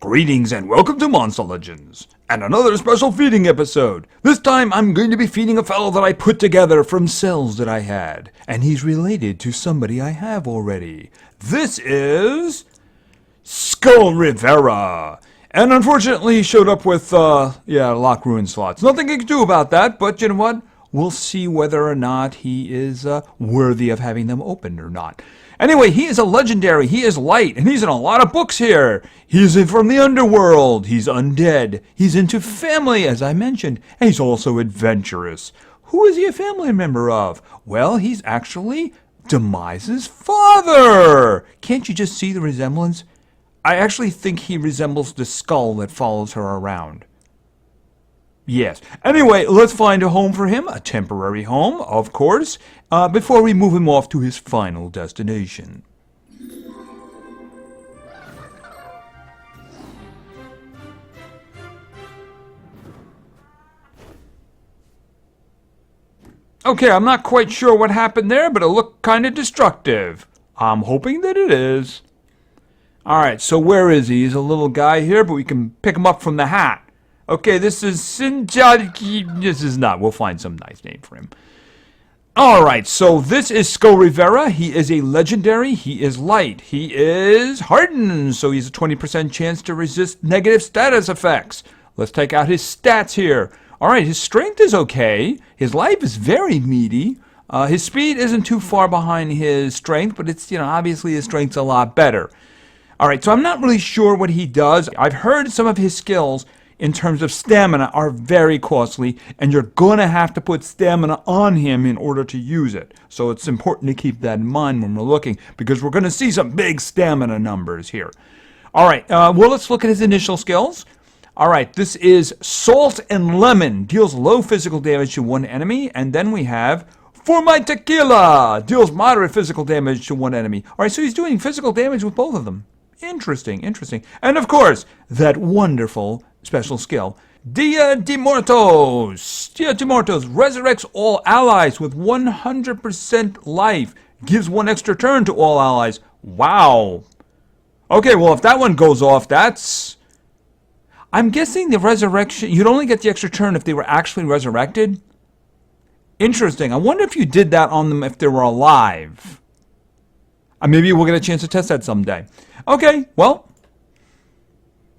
Greetings and welcome to Monster Legends, and another special feeding episode. This time I'm going to be feeding a fellow that I put together from cells that I had, and he's related to somebody I have already. This is Skull Rivera, and unfortunately he showed up with, lock ruin slots. Nothing I can do about that, but you know what? We'll see whether or not he is worthy of having them opened or not. Anyway, he is a legendary, he is light, and he's in a lot of books here. He's from the underworld, he's undead, he's into family, as I mentioned, and he's also adventurous. Who is he a family member of? Well, he's actually Demise's father! Can't you just see the resemblance? I actually think he resembles the skull that follows her around. Yes. Anyway, let's find a home for him, a temporary home, of course, before we move him off to his final destination. Okay, I'm not quite sure what happened there, but it looked kind of destructive. I'm hoping that it is. Alright, so where is he? He's a little guy here, but we can pick him up from the hat. Okay, this is this is not. We'll find some nice name for him. Alright, so this is Skull Rivera. He is a legendary. He is light. He is hardened, so he's a 20% chance to resist negative status effects. Let's take out his stats here. Alright, his strength is okay. His life is very meaty. His speed isn't too far behind his strength, but it's, obviously his strength's a lot better. Alright, so I'm not really sure what he does. I've heard some of his skills in terms of stamina are very costly, and you're going to have to put stamina on him in order to use it. So it's important to keep that in mind when we're looking, because we're going to see some big stamina numbers here. Alright, well, let's look at his initial skills. Alright, this is Salt and Lemon, deals low physical damage to one enemy, and then we have For My Tequila, deals moderate physical damage to one enemy. Alright, so he's doing physical damage with both of them. Interesting. And of course, that wonderful special skill, Dia de Muertos. Dia de Muertos resurrects all allies with 100% life. Gives one extra turn to all allies. Wow. Okay, well, if that one goes off, that's... I'm guessing the resurrection... You'd only get the extra turn if they were actually resurrected? Interesting. I wonder if you did that on them if they were alive. Maybe we'll get a chance to test that someday. Okay, well...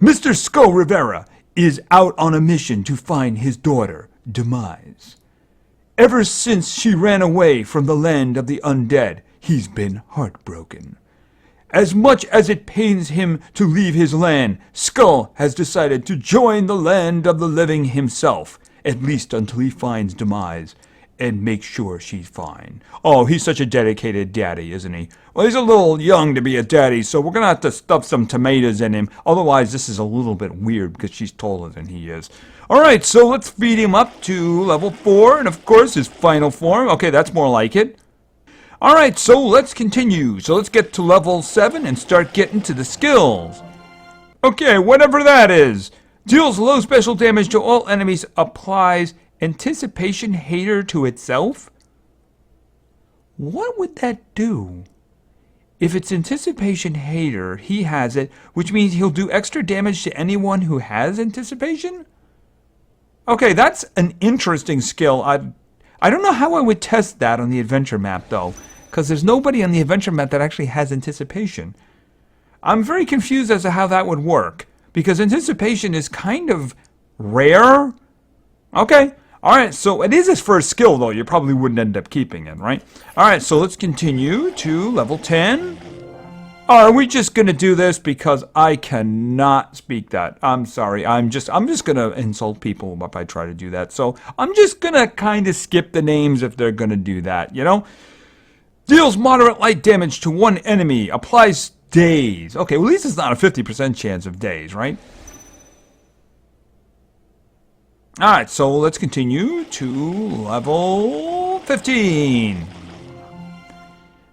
Mr. Skull Rivera is out on a mission to find his daughter, Demise. Ever since she ran away from the land of the undead, he's been heartbroken. As much as it pains him to leave his land, Skull has decided to join the land of the living himself, at least until he finds Demise and make sure she's fine. Oh, he's such a dedicated daddy, isn't he? Well, he's a little young to be a daddy, so we're going to have to stuff some tomatoes in him. Otherwise, this is a little bit weird because she's taller than he is. Alright, so let's feed him up to level 4, and of course, his final form. Okay, that's more like it. Alright, so let's continue. So let's get to level 7 and start getting to the skills. Okay, whatever that is. Deals low special damage to all enemies, applies Anticipation Hater to itself? What would that do? If it's Anticipation Hater, he has it, which means he'll do extra damage to anyone who has Anticipation? Okay, that's an interesting skill. I don't know how I would test that on the adventure map, though, because there's nobody on the adventure map that actually has Anticipation. I'm very confused as to how that would work, because Anticipation is kind of rare. Okay. Alright, so it is his first skill, though. You probably wouldn't end up keeping it, right? Alright, so let's continue to level 10. Are we just going to do this because I cannot speak that? I'm sorry. I'm just going to insult people if I try to do that. So I'm just going to kind of skip the names if they're going to do that, Deals moderate light damage to one enemy. Applies daze. Okay, well, at least it's not a 50% chance of daze, right? Alright, so let's continue to level 15.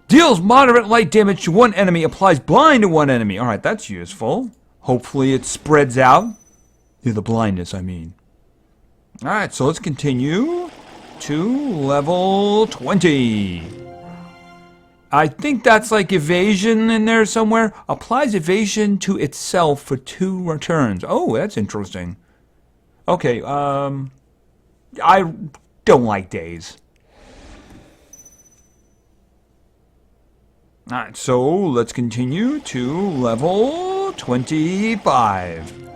Deals moderate light damage to one enemy, applies blind to one enemy. Alright, that's useful. Hopefully it spreads out. The blindness, I mean. Alright, so let's continue to level 20. I think that's like evasion in there somewhere. Applies evasion to itself for 2 turns. Oh, that's interesting. Okay, I don't like days. Alright, so let's continue to level 25.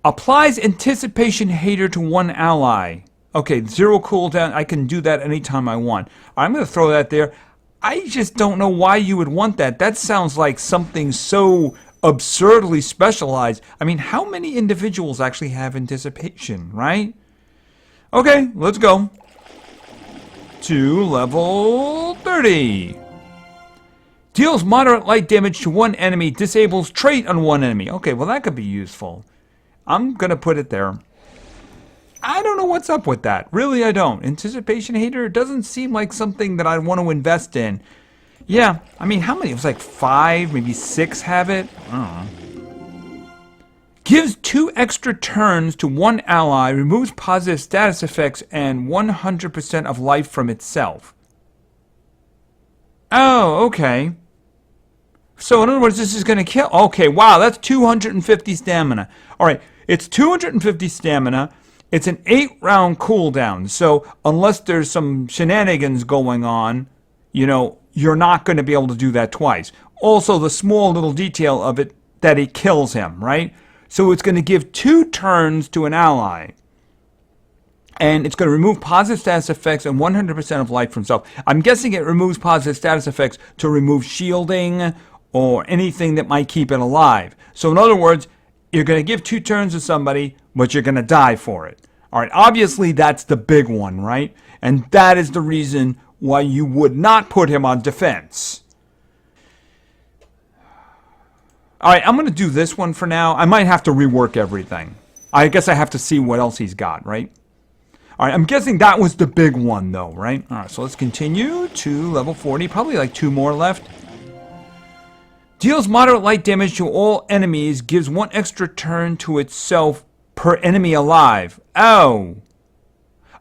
Applies Anticipation Hater to 1 ally. Okay, 0 cooldown. I can do that anytime I want. I'm going to throw that there. I just don't know why you would want that. That sounds like something so absurdly specialized. I mean, how many individuals actually have anticipation, right? Okay, let's go. To level 30. Deals moderate light damage to 1 enemy. Disables trait on 1 enemy. Okay, well that could be useful. I'm going to put it there. I don't know what's up with that. Really, I don't. Anticipation Hater doesn't seem like something that I want to invest in. Yeah, I mean, how many? It was like 5, maybe 6 have it. I don't know. Gives 2 extra turns to 1 ally, removes positive status effects, and 100% of life from itself. Oh, okay. So in other words, this is going to kill. Okay, wow, that's 250 stamina. All right, it's 250 stamina. It's an 8-round cooldown. So unless there's some shenanigans going on, you know, you're not going to be able to do that twice. Also, the small little detail of it that it kills him, right? So it's going to give 2 turns to an ally. And it's going to remove positive status effects and 100% of life from itself. I'm guessing it removes positive status effects to remove shielding or anything that might keep it alive. So in other words, you're going to give 2 turns to somebody, but you're going to die for it. All right, obviously that's the big one, right? And that is the reason why you would not put him on defense. All right, I'm going to do this one for now. I might have to rework everything. I guess I have to see what else he's got, right? All right, I'm guessing that was the big one, though, right? All right, so let's continue to level 40. Probably like 2 more left. Deals moderate light damage to all enemies. Gives 1 extra turn to itself per enemy alive. Oh.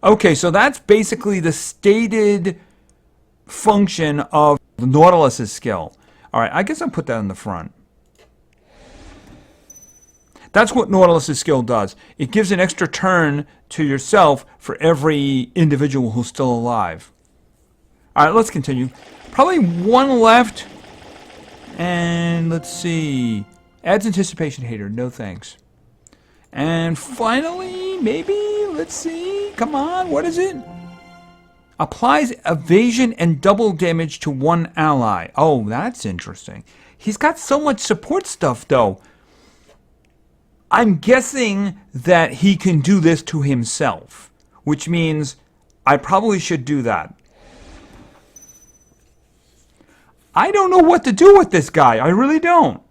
Okay, so that's basically the stated function of the Nautilus's skill. All right, I guess I'll put that in the front. That's what Nautilus's skill does. It gives an extra turn to yourself for every individual who's still alive. All right, let's continue. Probably 1 left. And let's see. Adds Anticipation Hater. No thanks. And finally, maybe, let's see. Come on, what is it? Applies evasion and double damage to 1 ally. Oh, that's interesting. He's got so much support stuff, though. I'm guessing that he can do this to himself, which means I probably should do that. I don't know what to do with this guy. I really don't.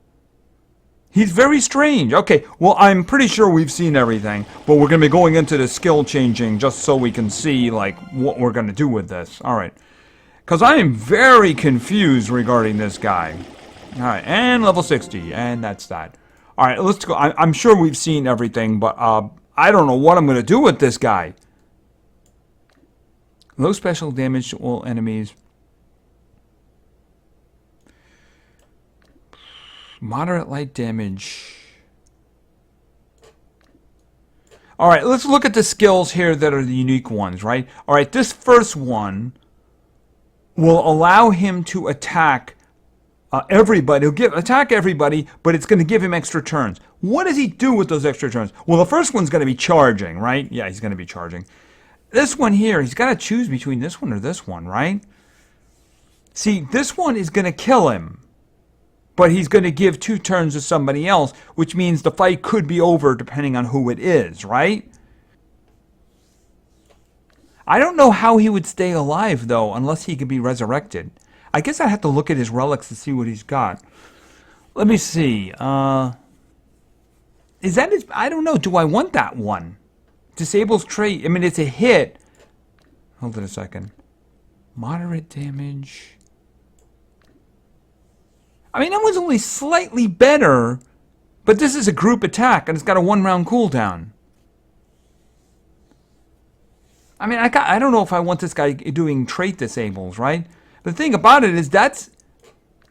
He's very strange. Okay, well, I'm pretty sure we've seen everything, but we're going to be going into the skill changing just so we can see, like, what we're going to do with this. All right. Because I am very confused regarding this guy. All right, and level 60, and that's that. All right, let's go. I'm sure we've seen everything, but I don't know what I'm going to do with this guy. Low special damage to all enemies. Moderate light damage. All right, let's look at the skills here that are the unique ones, right? All right, this first one will allow him to attack everybody. He'll attack everybody, but it's going to give him extra turns. What does he do with those extra turns? Well, the first one's going to be charging, right? Yeah, he's going to be charging. This one here, he's got to choose between this one or this one, right? See, this one is going to kill him, but he's going to give 2 turns to somebody else, which means the fight could be over depending on who it is, right? I don't know how he would stay alive, though, unless he could be resurrected. I guess I have to look at his relics to see what he's got. Let me see. Is that his... I don't know. Do I want that one? Disables trait. I mean, it's a hit. Hold on a second. Moderate damage. I mean, that one's only slightly better, but this is a group attack, and it's got a 1-round cooldown. I mean, I don't know if I want this guy doing trait disables, right? The thing about it is that's,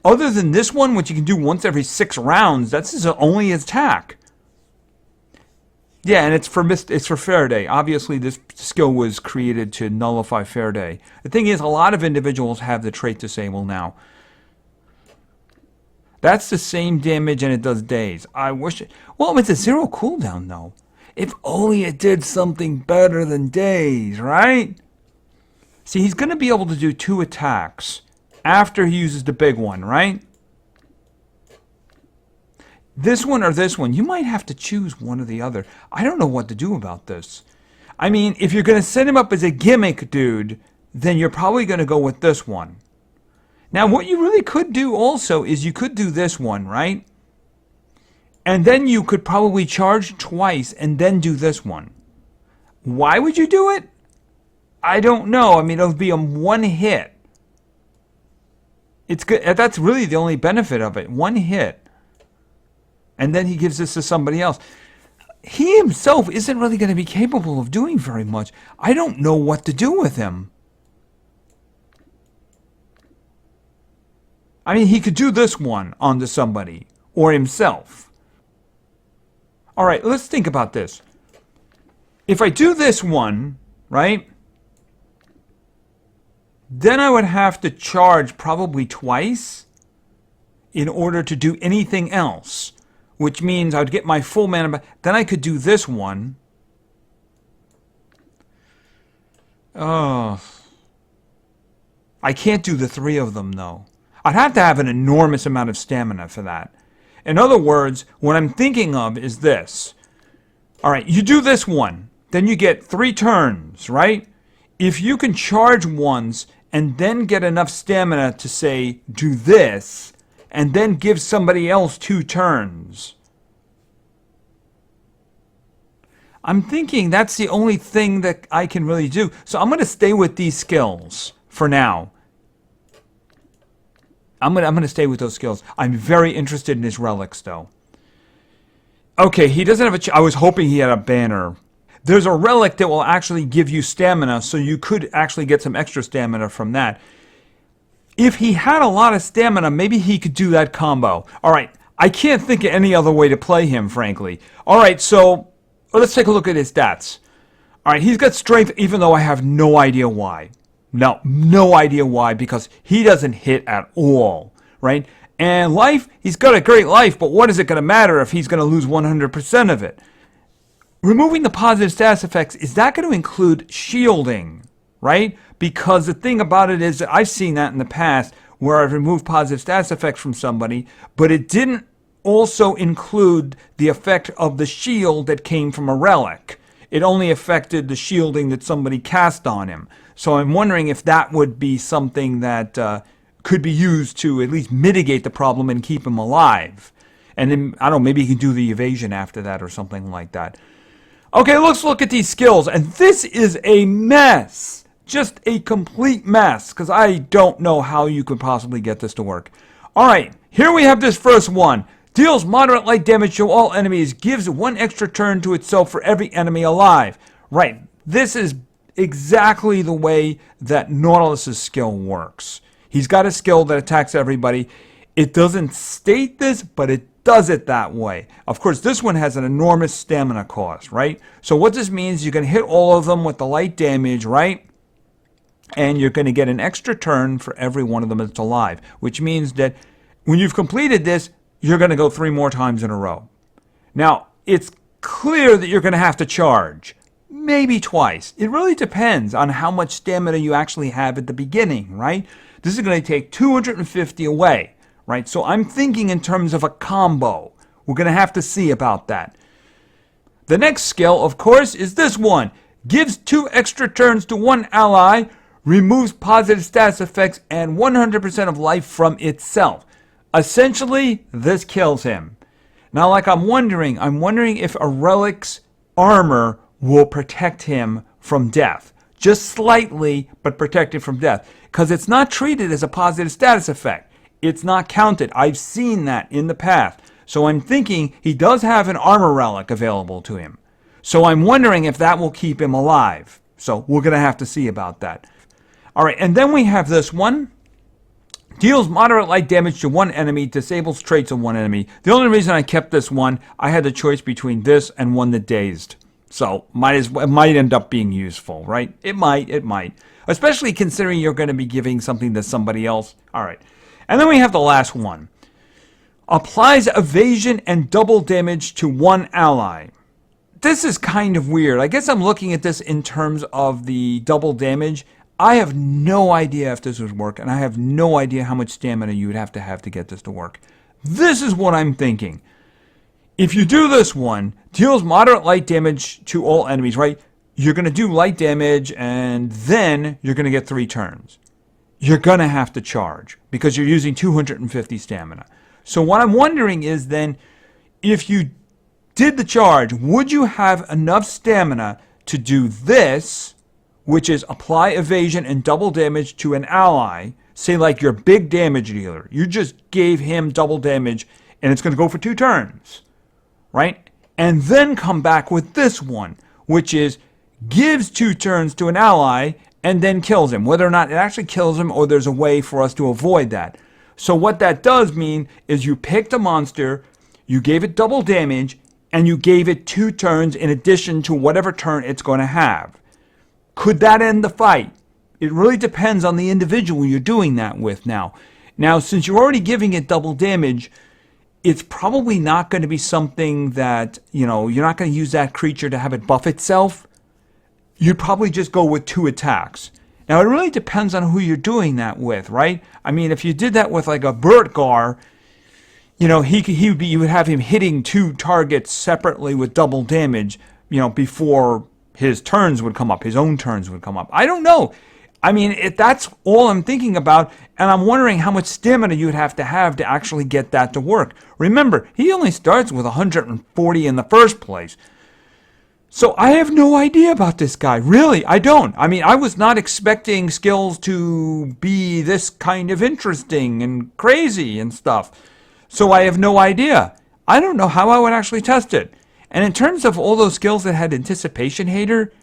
other than this one, which you can do once every 6 rounds, that's his only attack. Yeah, and it's for Faraday. Obviously, this skill was created to nullify Faraday. The thing is, a lot of individuals have the trait disable now. That's the same damage, and it does days. I wish it... Well, it's a 0 cooldown, though. If only it did something better than days, right? See, he's going to be able to do 2 attacks after he uses the big one, right? This one or this one, you might have to choose one or the other. I don't know what to do about this. I mean, if you're going to set him up as a gimmick dude, then you're probably going to go with this one. Now, what you really could do also is you could do this one, right? And then you could probably charge twice and then do this one. Why would you do it? I don't know. I mean, it'll be a 1 hit. It's good. That's really the only benefit of it. 1 hit. And then he gives this to somebody else. He himself isn't really going to be capable of doing very much. I don't know what to do with him. I mean, he could do this one onto somebody or himself. All right, let's think about this. If I do this one, right, then I would have to charge probably twice in order to do anything else, which means I would get my full mana back. Then I could do this one. Oh. I can't do the 3 of them, though. I'd have to have an enormous amount of stamina for that. In other words, what I'm thinking of is this. All right, you do this one. Then you get 3 turns, right? If you can charge once and then get enough stamina to, say, do this, and then give somebody else 2 turns. I'm thinking that's the only thing that I can really do. So I'm going to stay with these skills for now. I'm going to stay with those skills. I'm very interested in his relics, though. Okay, he doesn't have a... I was hoping he had a banner. There's a relic that will actually give you stamina, so you could actually get some extra stamina from that. If he had a lot of stamina, maybe he could do that combo. All right, I can't think of any other way to play him, frankly. All right, so let's take a look at his stats. All right, he's got strength, even though I have no idea why. No idea why, because he doesn't hit at all, right? And life, he's got a great life, but what is it going to matter if he's going to lose 100% of it? Removing the positive status effects, is that going to include shielding, right? Because the thing about it is that I've seen that in the past where I've removed positive status effects from somebody, but it didn't also include the effect of the shield that came from a relic. It only affected the shielding that somebody cast on him. So I'm wondering if that would be something that could be used to at least mitigate the problem and keep him alive. And then, I don't know, maybe he can do the evasion after that or something like that. Okay, let's look at these skills. And this is a mess. Just a complete mess. Because I don't know how you could possibly get this to work. Alright, here we have this first one. Deals moderate light damage to all enemies. Gives 1 extra turn to itself for every enemy alive. Right, this is exactly the way that Nautilus's skill works. He's got a skill that attacks everybody. It doesn't state this, but it does it that way. Of course, this one has an enormous stamina cost, right? So what this means, you can hit all of them with the light damage, right? And you're going to get an extra turn for every one of them that's alive, which means that when you've completed this, you're going to go 3 more times in a row. Now, it's clear that you're going to have to charge. Maybe twice. It really depends on how much stamina you actually have at the beginning, right? This is going to take 250 away, right? So I'm thinking in terms of a combo. We're going to have to see about that. The next skill, of course, is this one. Gives 2 extra turns to 1 ally, removes positive status effects and 100% of life from itself. Essentially, this kills him. Now, like I'm wondering if a relic's armor will protect him from death. Just slightly, but protect him from death. Because it's not treated as a positive status effect. It's not counted. I've seen that in the past. So I'm thinking he does have an armor relic available to him. So I'm wondering if that will keep him alive. So we're going to have to see about that. All right, and then we have this one. Deals moderate light damage to one enemy, disables traits of one enemy. The only reason I kept this one, I had the choice between this and one that dazed. So it might end up being useful, right? It might. Especially considering you're going to be giving something to somebody else. All right. And then we have the last one. Applies evasion and double damage to one ally. This is kind of weird. I guess I'm looking at this in terms of the double damage. I have no idea if this would work, and I have no idea how much stamina you would have to get this to work. This is what I'm thinking. If you do this one, deals moderate light damage to all enemies, right? You're going to do light damage, and then you're going to get 3 turns. You're going to have to charge, because you're using 250 stamina. So what I'm wondering is then, if you did the charge, would you have enough stamina to do this, which is apply evasion and double damage to an ally, say like your big damage dealer. You just gave him double damage, and it's going to go for 2 turns, right? And then come back with this one, which is gives 2 turns to an ally and then kills him, whether or not it actually kills him or there's a way for us to avoid that. So what that does mean is you picked a monster, you gave it double damage, and you gave it 2 turns in addition to whatever turn it's going to have. Could that end the fight? It really depends on the individual you're doing that with now. Now, since you're already giving it double damage, it's probably not going to be something that, you're not going to use that creature to have it buff itself. You'd probably just go with 2 attacks. Now, it really depends on who you're doing that with, right? I mean, if you did that with like a Burtgar, you would have him hitting 2 targets separately with double damage, before his turns would come up, his own turns would come up. I don't know. I mean, that's all I'm thinking about, and I'm wondering how much stamina you would have to actually get that to work. Remember, he only starts with 140 in the first place. So I have no idea about this guy. Really, I don't. I mean, I was not expecting skills to be this kind of interesting and crazy and stuff. So I have no idea. I don't know how I would actually test it. And in terms of all those skills that had Anticipation Hater,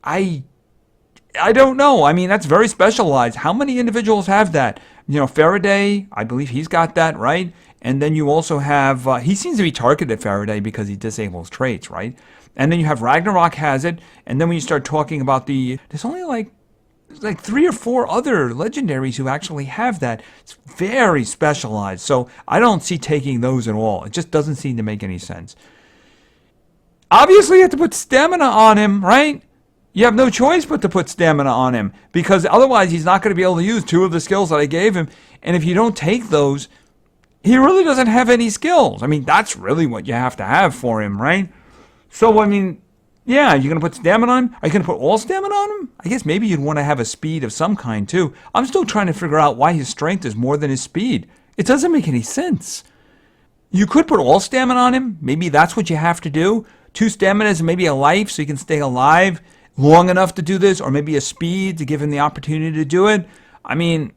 I don't know. I mean, that's very specialized. How many individuals have that? Faraday, I believe he's got that, right? And then you also have, he seems to be targeted, Faraday, because he disables traits, right? And then you have Ragnarok has it. And then when you start talking about there's only like 3 or 4 other legendaries who actually have that. It's very specialized. So I don't see taking those at all. It just doesn't seem to make any sense. Obviously, you have to put stamina on him, right? You have no choice but to put stamina on him, because otherwise he's not going to be able to use 2 of the skills that I gave him. And if you don't take those, he really doesn't have any skills. I mean, that's really what you have to have for him, right? So, I mean, yeah, you're going to put stamina on him? Are you going to put all stamina on him? I guess maybe you'd want to have a speed of some kind, too. I'm still trying to figure out why his strength is more than his speed. It doesn't make any sense. You could put all stamina on him. Maybe that's what you have to do. 2 staminas and maybe a life so you can stay alive long enough to do this, or maybe a speed to give him the opportunity to do it. I mean,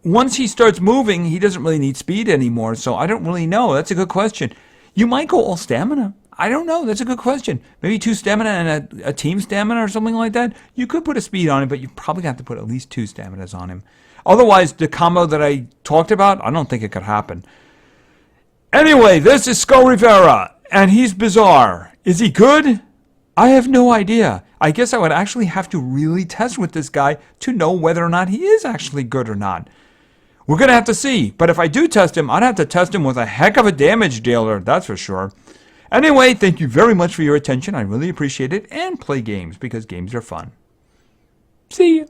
once he starts moving, he doesn't really need speed anymore, so I don't really know. That's a good question. You might go all stamina. I don't know. That's a good question. Maybe 2 stamina and a team stamina or something like that. You could put a speed on him, but you probably have to put at least 2 staminas on him. Otherwise, the combo that I talked about, I don't think it could happen. Anyway, this is Skull Rivera, and he's bizarre. Is he good? I have no idea. I guess I would actually have to really test with this guy to know whether or not he is actually good or not. We're going to have to see. But if I do test him, I'd have to test him with a heck of a damage dealer, that's for sure. Anyway, thank you very much for your attention. I really appreciate it. And play games, because games are fun. See you.